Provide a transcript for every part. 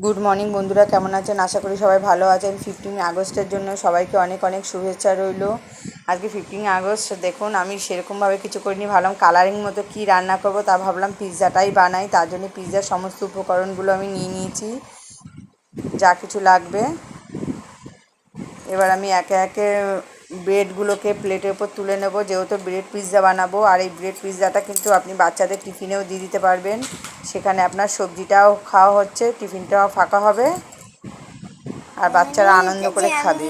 Good morning বন্ধুরা, কেমন আছেন? আশা করি সবাই ভালো আছেন। 15 আগস্টের জন্য সবাইকে অনেক অনেক শুভেচ্ছা রইল। আজকে 15 আগস্ট। দেখুন, আমি সেরকমভাবে কিছু করিনি, ভাবলাম কালারিং মতো কি রান্না করব, তা ভাবলাম পিৎজাটাই বানাই। তার জন্য পিৎজার সমস্ত উপকরণগুলো আমি নিয়ে নিয়েছি, যা কিছু লাগবে। এবার আমি একে একে ব্রেডগুলোকে প্লেটের উপর তুলে নেব, যেহেতু ব্রেড পিৎজা বানাবো। আর এই ব্রেড পিৎজাটা কিন্তু আপনি বাচ্চাদের টিফিনেও দিয়ে দিতে পারবেন। সেখানে আপনার সবজিটাও খাওয়া হচ্ছে, টিফিনটাও ফাঁকা হবে, আর বাচ্চারা আনন্দ করে খাবে।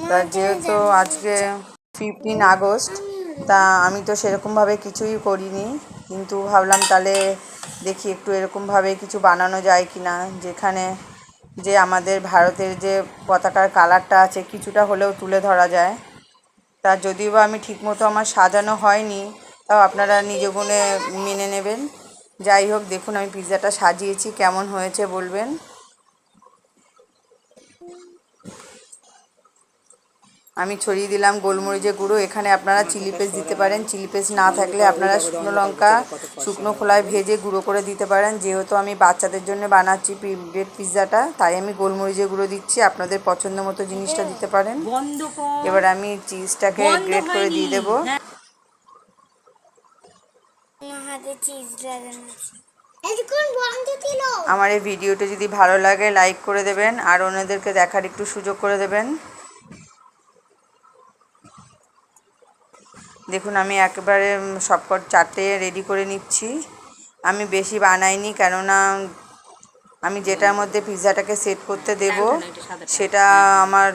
তা যেহেতু আজকে 15 আগস্ট, তা আমি তো সেরকমভাবে কিছুই করিনি, কিন্তু ভাবলাম তাহলে দেখি একটু এরকমভাবে কিছু বানানো যায় কি না, যেখানে যে আমাদের ভারতের যে পতাকার কালারটা আছে কিছুটা হলেও তুলে ধরা যায়। তা যদিও বা আমি ঠিকমতো আমার সাজানো হয়নি, তাও আপনারা নিজ গুণে মেনে নেবেন। যাই হোক, দেখুন আমি পিৎজাটা সাজিয়েছি, কেমন হয়েছে বলবেন। আমি ছড়িয়ে দিলাম গোলমরিচের গুঁড়ো। এখানে আপনারা চিলি পেস্ট দিতে পারেন, চিলি পেস্ট না থাকলে আপনারা শুকনো লঙ্কা শুকনো খোলায় ভেজে গুঁড়ো করে দিতে পারেন। যেহেতু আমি বাচ্চাদের জন্য বানাচ্ছি ব্রেড পিৎজাটা, তাই আমি গোলমরিচের গুঁড়ো দিচ্ছি। আপনাদের পছন্দ মতো জিনিসটা দিতে পারেন। এবার আমি চিজটাকে গ্রেট করে দিয়ে দেবো। আমার এই ভিডিওটা যদি ভালো লাগে লাইক করে দেবেন, আর অন্যদেরকে দেখার একটু সুযোগ করে দেবেন। দেখুন, আমি একেবারে সবকট 4টে রেডি করে নিচ্ছি। আমি বেশি বানাইনি, কেননা আমি যেটার মধ্যে পিৎজাটাকে সেট করতে দেব সেটা আমার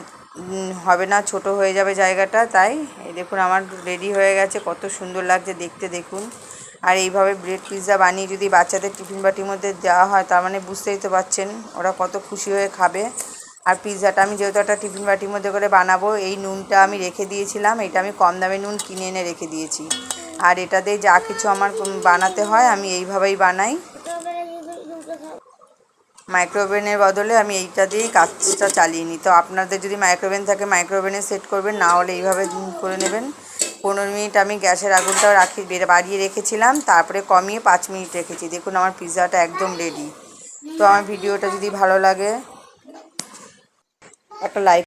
হবে না, ছোট হয়ে যাবে জায়গাটা। তাই এই দেখুন, আমার রেডি হয়ে গেছে, কত সুন্দর লাগছে দেখতে দেখুন। আর এইভাবে ব্রেড পিৎজা বানিয়ে যদি বাচ্চাদের টিফিন বাটির মধ্যে দেওয়া হয়, তার মানে বুঝতেই তো পারছেন ওরা কত খুশি হয়ে খাবে। আর পিৎজাটা আমি যেহেতু একটা টিফিন বাটির মধ্যে করে বানাবো, এই নুনটা আমি রেখে দিয়েছিলাম। এটা আমি কম দামে নুন কিনে এনে রেখে দিয়েছি। আর এটা দিয়ে যা কিছু আমার বানাতে হয় আমি এইভাবেই বানাই। মাইক্রোওভেনের বদলে আমি এইটা দিয়েই কাজটা চালিয়ে নিই। তো আপনাদের যদি মাইক্রোওভেন থাকে মাইক্রোওভেনে সেট করবেন, না হলে এইভাবে করে নেবেন। 15 মিনিট আমি গ্যাসের আগুনটাও বাড়িয়ে রেখেছিলাম, তারপরে কমিয়ে 5 মিনিট রেখেছি। দেখুন, আমার পিৎজাটা একদম রেডি। তো আমার ভিডিওটা যদি ভালো লাগে একটা লাইক